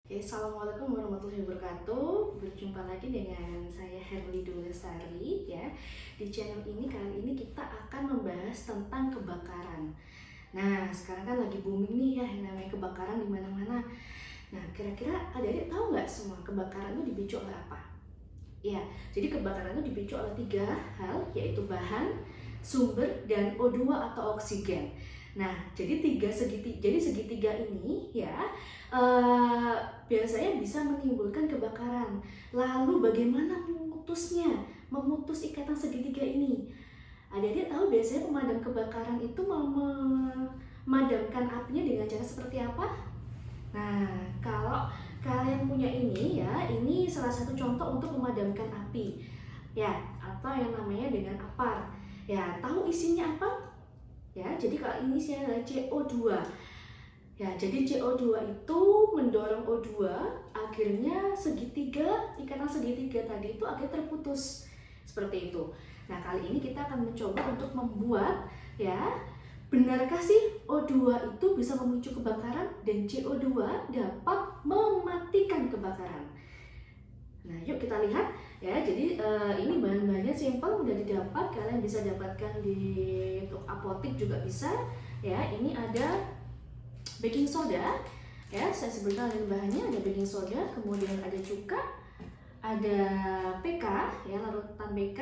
Oke, Assalamualaikum warahmatullahi wabarakatuh. Berjumpa lagi dengan saya Herli Lestari ya. Di channel ini kali ini kita akan membahas tentang kebakaran. Nah, sekarang kan lagi booming nih ya yang namanya kebakaran di mana-mana. Nah, kira-kira adik-adik tahu nggak semua kebakaran itu dipicu oleh apa? Ya, jadi kebakaran itu dipicu oleh 3 hal, yaitu bahan, sumber, dan O2 atau oksigen. Nah, jadi segitiga ini ya eh, biasanya bisa menimbulkan kebakaran. Lalu bagaimana memutus ikatan segitiga ini? Adik-adik tahu biasanya pemadam kebakaran itu memadamkan apinya dengan cara seperti apa? Nah, kalau kalian punya ini ya, ini salah satu contoh untuk memadamkan api ya, atau yang namanya dengan apar. Ya, tahu isinya apa? Ya, jadi kalau ini isinya adalah CO2. Ya, jadi CO2 itu mendorong O2, akhirnya ikatan segitiga tadi itu akhirnya terputus. Seperti itu. Nah, kali ini kita akan mencoba untuk membuat ya, benarkah sih O2 itu bisa memicu kebakaran dan CO2 dapat mematikan kebakaran? Nah, yuk kita lihat ya. Jadi ini bahan-bahannya simple, mudah didapat. Kalian bisa dapatkan di apotek juga bisa. Ya, ini ada baking soda. Ya, saya sebutkan bahannya, ada baking soda, kemudian ada cuka, ada PK, ya larutan PK.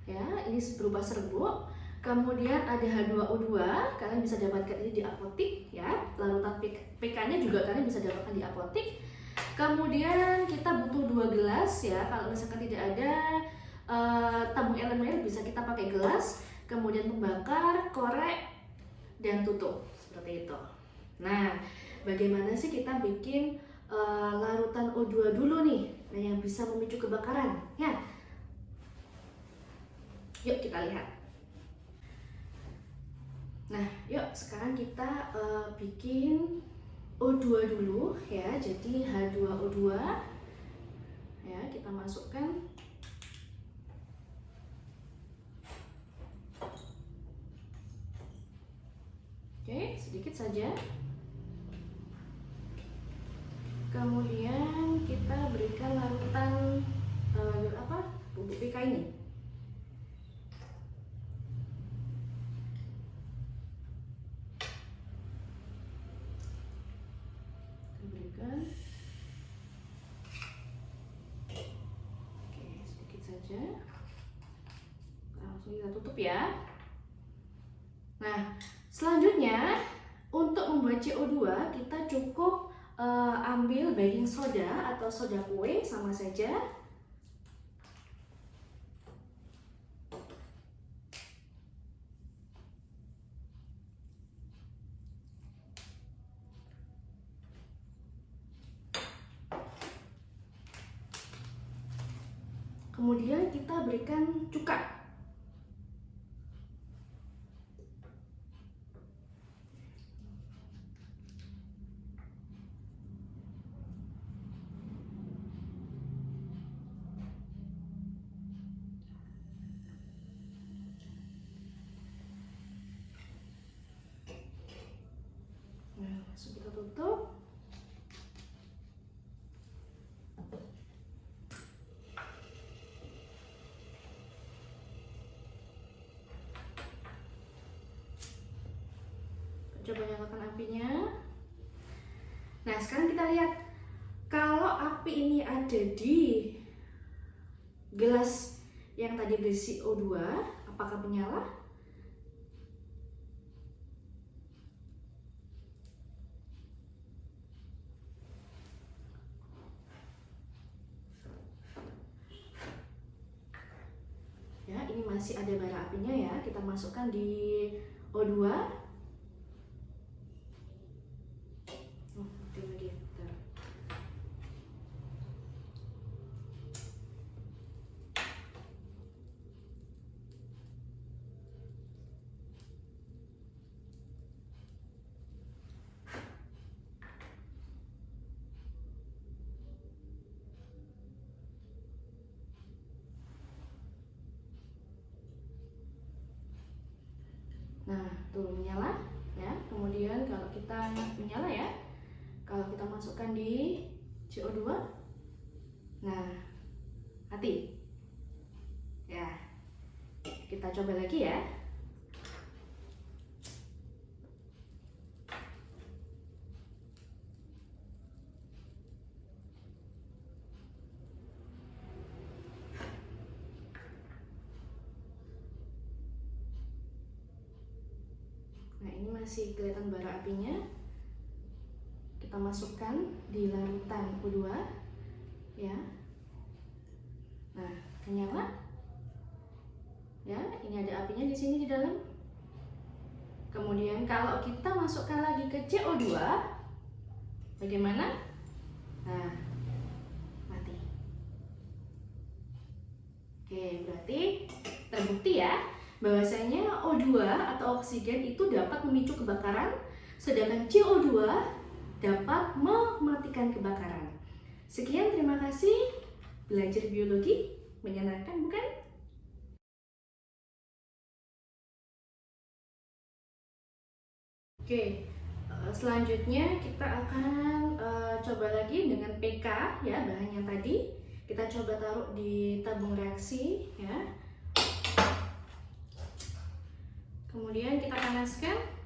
Ya, ini berupa serbuk. Kemudian ada H2O2, kalian bisa dapatkan ini di apotek ya. Larutan PK-nya juga kalian bisa dapatkan di apotek. Kemudian kita butuh 2 gelas ya. Kalau misalkan tidak ada tabung elemen bisa kita pakai gelas. Kemudian pembakar, korek, dan tutup seperti itu. Nah, bagaimana sih kita bikin larutan O2 dulu nih, nah yang bisa memicu kebakaran ya? Yuk kita lihat. Nah, yuk sekarang kita bikin O2 dulu ya. Jadi H2O2 ya, kita masukkan. Oke, sedikit saja. Kemudian kita berikan larutan bubuk PK ini. Berikan. Oke, sedikit saja. Langsung kita tutup ya. Nah, selanjutnya untuk membuat CO2 kita cukup ambil baking soda atau soda kue sama saja. Kemudian kita berikan cuka. Nah, langsung kita tutup. Coba nyalakan apinya. Nah, sekarang kita lihat kalau api ini ada di gelas yang tadi berisi O2, apakah menyala? Ya, ini masih ada bara apinya ya. Kita masukkan di O2. Nah, tuh menyala ya. Kemudian kalau kita menyala ya, Kalau kita masukkan di CO2, nah mati. Ya, kita coba lagi ya. Nah, ini masih kelihatan bara apinya. Kita masukkan di larutan O2 ya. Nah, menyala. Ya, ini ada apinya di sini di dalam. Kemudian kalau kita masukkan lagi ke CO2, bagaimana? Nah, mati. Oke, berarti terbukti ya bahwasanya O2 atau oksigen itu dapat memicu kebakaran, sedangkan CO2 dapat mematikan kebakaran. Sekian, terima kasih. Belajar biologi menyenangkan, bukan? Oke, selanjutnya kita akan coba lagi dengan PK ya, bahannya tadi. Kita coba taruh di tabung reaksi ya. Kemudian kita panaskan.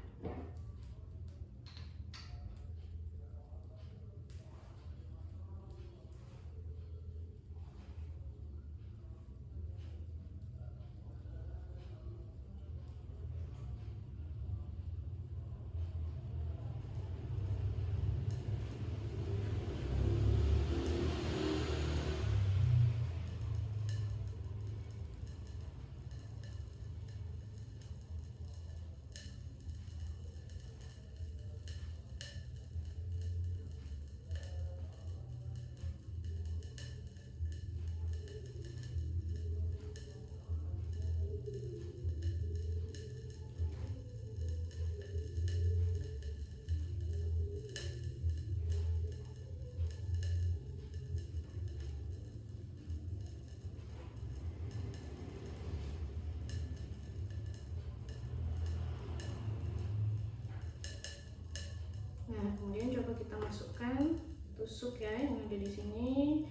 Nah, kemudian coba kita masukkan tusuk ya yang ada di sini,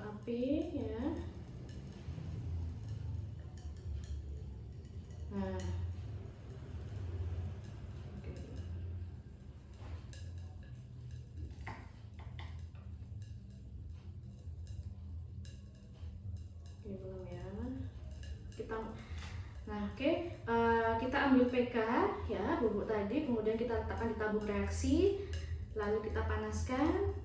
api ya. Nah, oke. Oke, belum ya. Kita ambil PK ya, bubuk tadi, kemudian kita letakkan di tabung reaksi, lalu kita panaskan.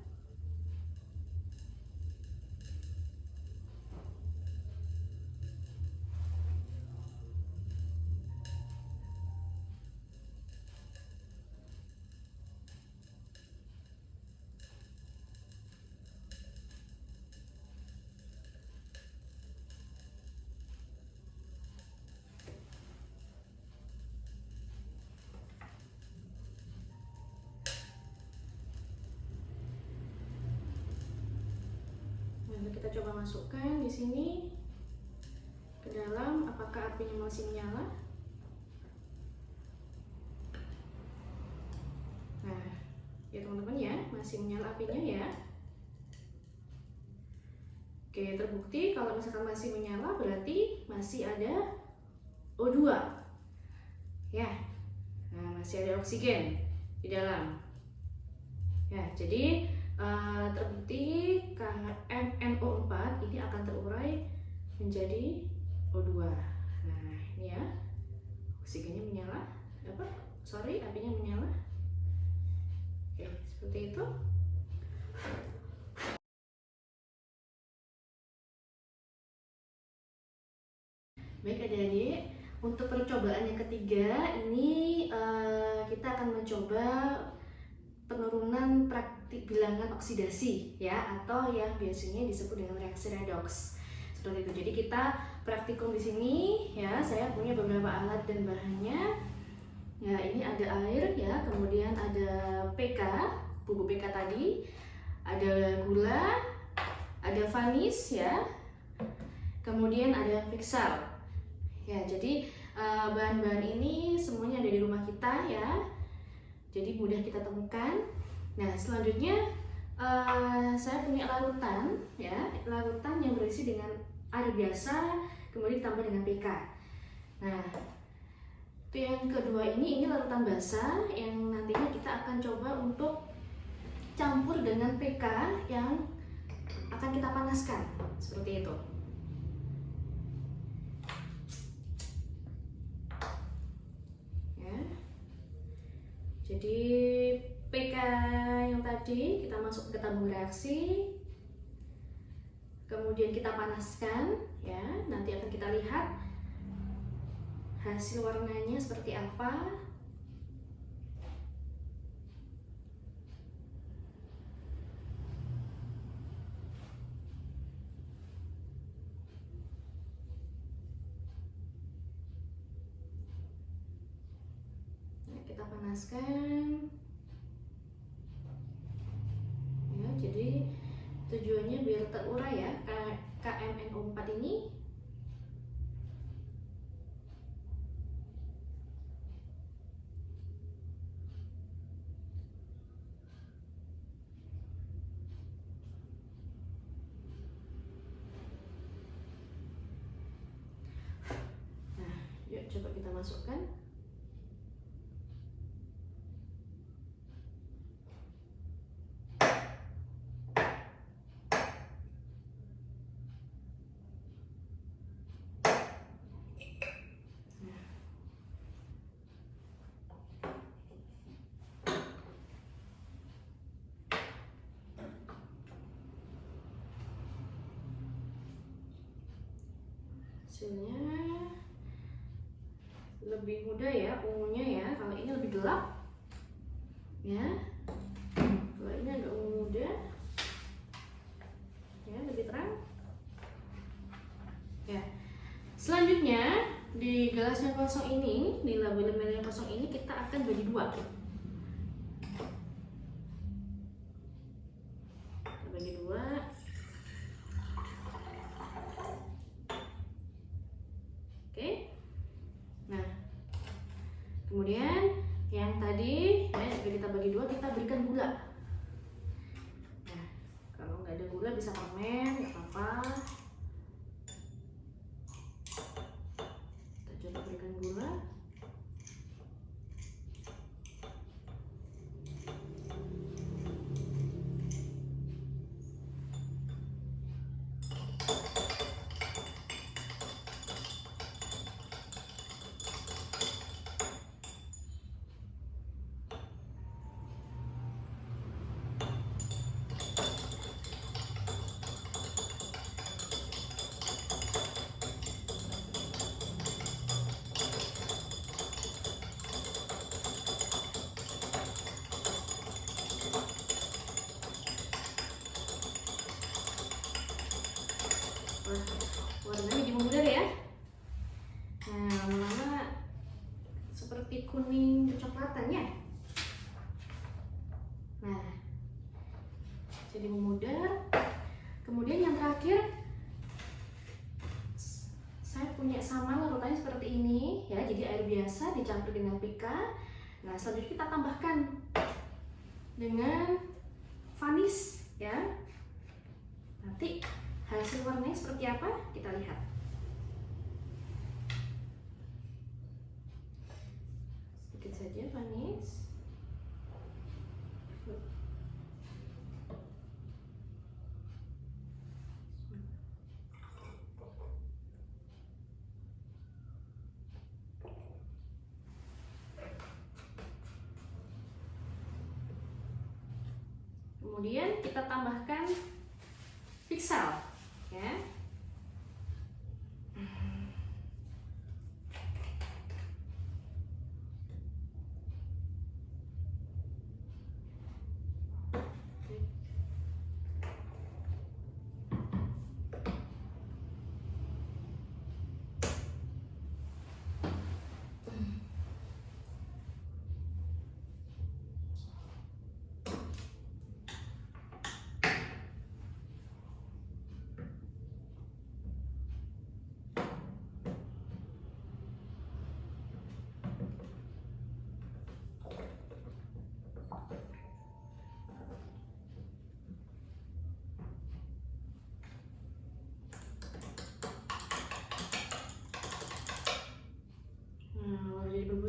Lalu kita coba masukkan di sini ke dalam, apakah apinya masih menyala? Nah, ya teman-teman ya, masih menyala apinya ya. Oke, terbukti kalau misalkan masih menyala berarti masih ada O2 ya. Nah, masih ada oksigen di dalam ya. Jadi terbukti MnO4 ini akan terurai menjadi O2. Nah, ini ya, oksigennya menyala, apinya menyala. Oke, seperti itu. Baik adik-adik, untuk percobaan yang ketiga ini kita akan mencoba penurunan praktik bilangan oksidasi ya, atau yang biasanya disebut dengan reaksi redoks. Seperti itu. Jadi kita praktikum di sini ya. Saya punya beberapa alat dan bahannya. Ya, ini ada air ya, kemudian ada PK, bubuk PK tadi, ada gula, ada vanis ya, kemudian ada fixar. Ya, jadi bahan-bahan ini semuanya ada di rumah kita ya. Jadi mudah kita temukan Nah, selanjutnya saya punya larutan ya, larutan yang berisi dengan air biasa kemudian ditambah dengan PK. Nah, itu yang kedua ini larutan basah yang nantinya kita akan coba untuk campur dengan PK yang akan kita panaskan seperti itu. Ya. Jadi PK yang tadi kita masuk ke tabung reaksi, kemudian kita panaskan ya, nanti akan kita lihat hasil warnanya seperti apa. Nah, kita panaskan ya, jadi tujuannya biar terurai ya KMNO4 ini. Nah, yuk coba kita masukkan. Hasilnya lebih mudah ya ungunya ya, kalau ini lebih gelap ya, kalau ini agak ungu muda ya, lebih terang ya. Selanjutnya di gelas yang kosong ini, di label yang kosong ini kita akan bagi dua. Kita bagi dua. Oke. Nah, kemudian yang tadi ya, kita bagi dua, kita berikan gula. Nah, kalau nggak ada gula bisa permen, nggak apa-apa. Kita coba berikan gula. Warnanya jadi memudar ya. Nah, lama-lama seperti kuning kecoklatan ya. Nah, jadi memudar. Kemudian yang terakhir, saya punya sama larutannya seperti ini ya, jadi air biasa dicampur dengan PK. Nah, selanjutnya kita tambahkan dengan vanis ya. Nanti hasil warnanya seperti apa kita lihat. Sedikit saja vanis. Kemudian kita tambahkan piksel ya.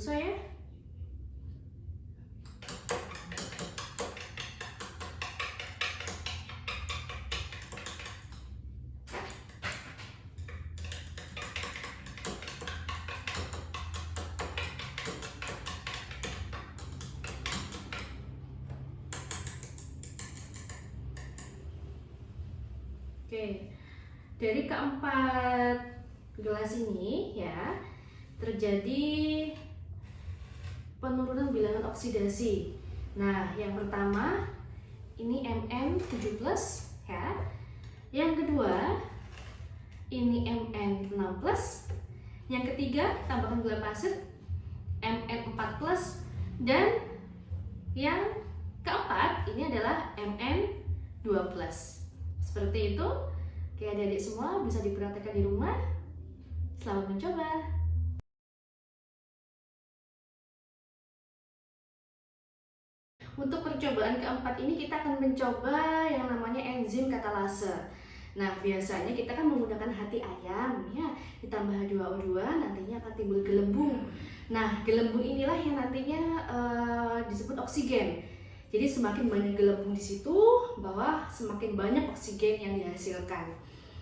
pulsa ya. Oke, dari keempat gelas ini ya terjadi penurunan bilangan oksidasi. Nah, yang pertama ini Mn7+ ya. Yang kedua ini Mn6+. Yang ketiga tambahkan gula pasir Mn4+, dan yang keempat ini adalah Mn2+. Seperti itu. Oke, adik-adik semua bisa dipraktekkan di rumah. Selamat mencoba. Untuk percobaan keempat ini kita akan mencoba yang namanya enzim katalase. Nah, biasanya kita kan menggunakan hati ayam ya, ditambah H2O2 nantinya akan timbul gelembung. Nah, gelembung inilah yang nantinya disebut oksigen. Jadi semakin banyak gelembung di situ, bahwa semakin banyak oksigen yang dihasilkan.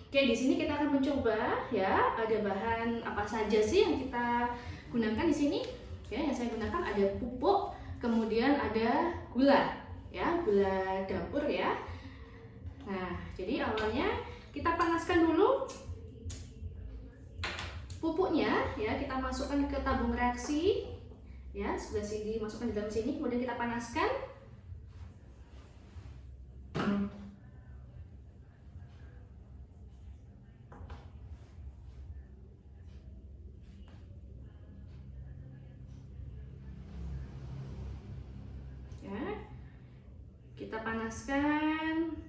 Oke, di sini kita akan mencoba ya, ada bahan apa saja sih yang kita gunakan di sini? Ya, yang saya gunakan ada pupuk, kemudian ada gula, ya, gula dapur ya. Nah, jadi awalnya kita panaskan dulu pupuknya ya, kita masukkan ke tabung reaksi ya, sebelah sini masukkan di dalam sini, kemudian kita panaskan. Ya, kita panaskan.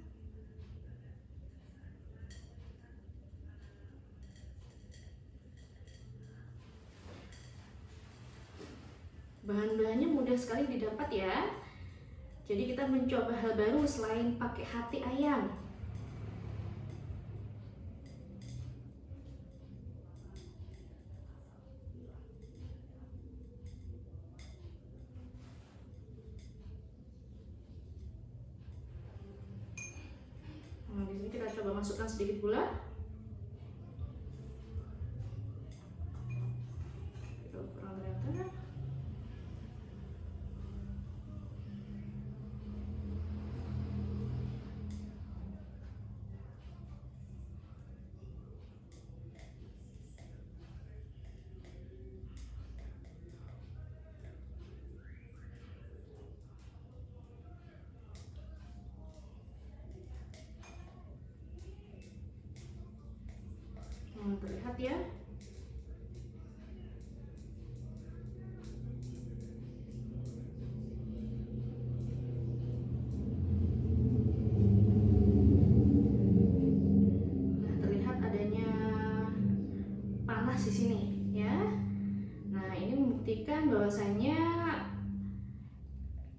Bahan-bahannya mudah sekali didapat ya. Jadi kita mencoba hal baru selain pakai hati ayam. Nah, di sini kita coba masukkan sedikit gula. Kita kurang ternyata. Terlihat ya. Nah, terlihat adanya panas di sini ya. Nah, ini membuktikan bahwasanya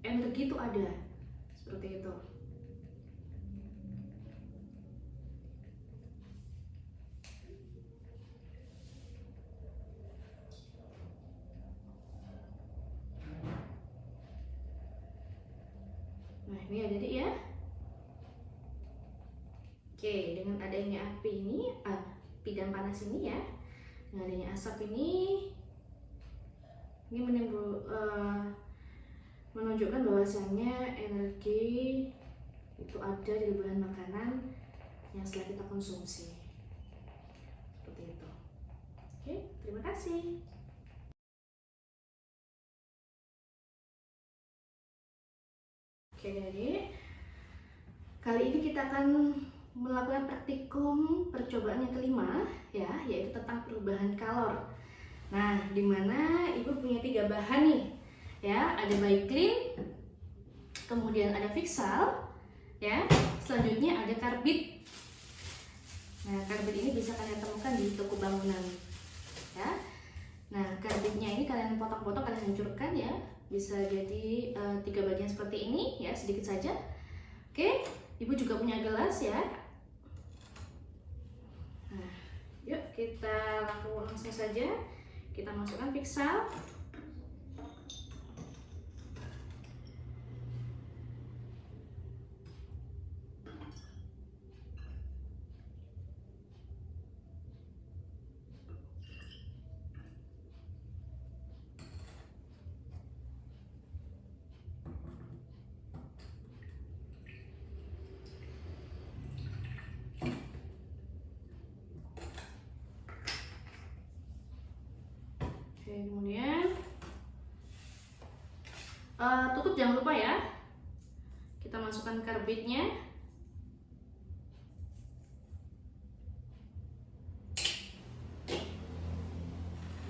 energi itu ada. Seperti itu. Nah, ini ya jadi ya. Oke, dengan adanya api ini, api dan panas ini ya, dengan adanya asap ini menunjukkan bahwasannya energi itu ada di bahan makanan yang setelah kita konsumsi. Seperti itu. Oke, terima kasih. Oke, jadi kali ini kita akan melakukan praktikum percobaan yang kelima ya, yaitu tentang perubahan kalor. Nah, dimana ibu punya 3 bahan nih ya, ada Baiklin, kemudian ada Fixal ya, selanjutnya ada karbid. Nah, karbid ini bisa kalian temukan di toko bangunan ya. Nah, karbidnya ini kalian potong-potong, kalian hancurkan ya, bisa jadi 3 bagian seperti ini ya, sedikit saja. Oke, ibu juga punya gelas ya. Nah, yuk kita langsung saja kita masukkan Fixal. Oke, kemudian tutup, jangan lupa ya. Kita masukkan karbitnya.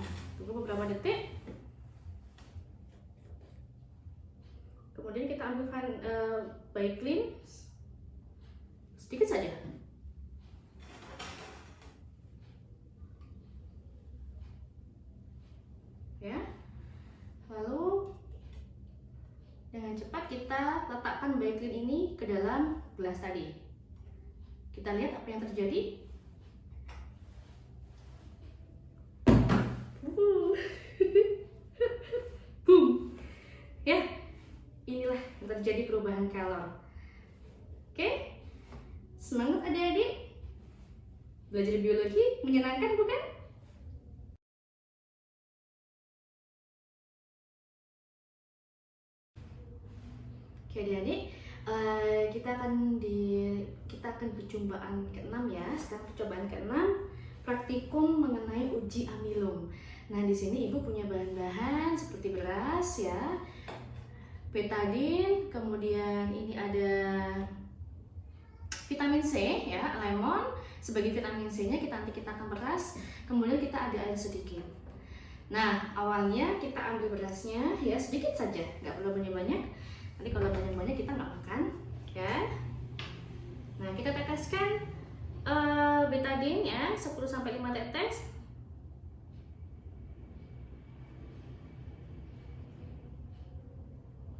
Nah, tunggu beberapa detik. Kemudian kita ambil Vaseline sedikit saja. Ya. Lalu dengan cepat kita letakkan Vaseline ini ke dalam gelas tadi. Kita lihat apa yang terjadi. Boom. Ya, inilah yang terjadi perubahan color. Oke, semangat adik-adik. Belajar biologi menyenangkan bukan? Oke adik-adik, kita akan percobaan ke-6 ya. Sekarang percobaan ke-6, praktikum mengenai uji amilum. Nah, di sini Ibu punya bahan-bahan seperti beras ya, betadine, kemudian ini ada vitamin C ya, lemon. Sebagai vitamin C-nya nanti kita akan peras, kemudian kita ada air sedikit. Nah, awalnya kita ambil berasnya ya sedikit saja, nggak perlu banyak-banyak. Nanti kalau banyak-banyak kita nggak makan ya. Nah, kita teteskan betadine ya 10-5 tetes.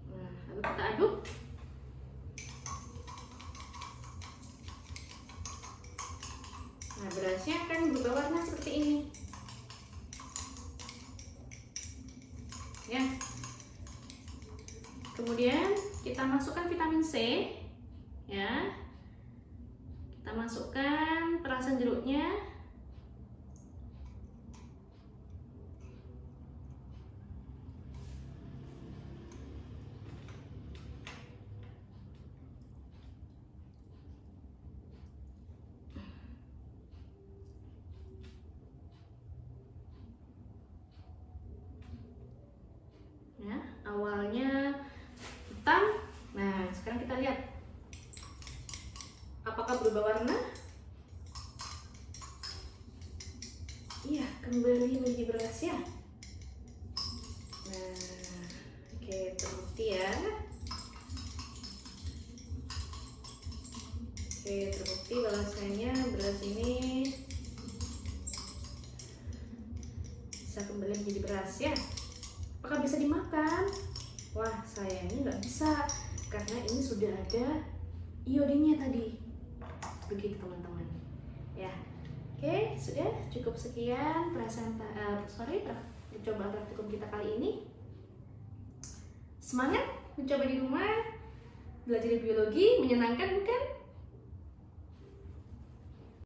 Nah, lalu kita aduk. Nah, berasnya akan berubah warna seperti ini ya. Kemudian kita masukkan vitamin C ya. Kita masukkan perasan jeruknya. Ya, awalnya hitam. Nah, sekarang kita lihat apakah berubah warna. Iya, kembali menjadi beras ya. Nah, oke, terbukti ya. Oke, terbukti bahwasanya beras ini bisa kembali menjadi beras ya. Apakah bisa dimakan? Wah, sayangnya nggak bisa karena ini sudah ada iodinnya tadi. Begitu teman-teman. Ya, oke, sudah cukup sekian percobaan praktikum kita kali ini. Semangat mencoba di rumah. Belajar biologi menyenangkan bukan?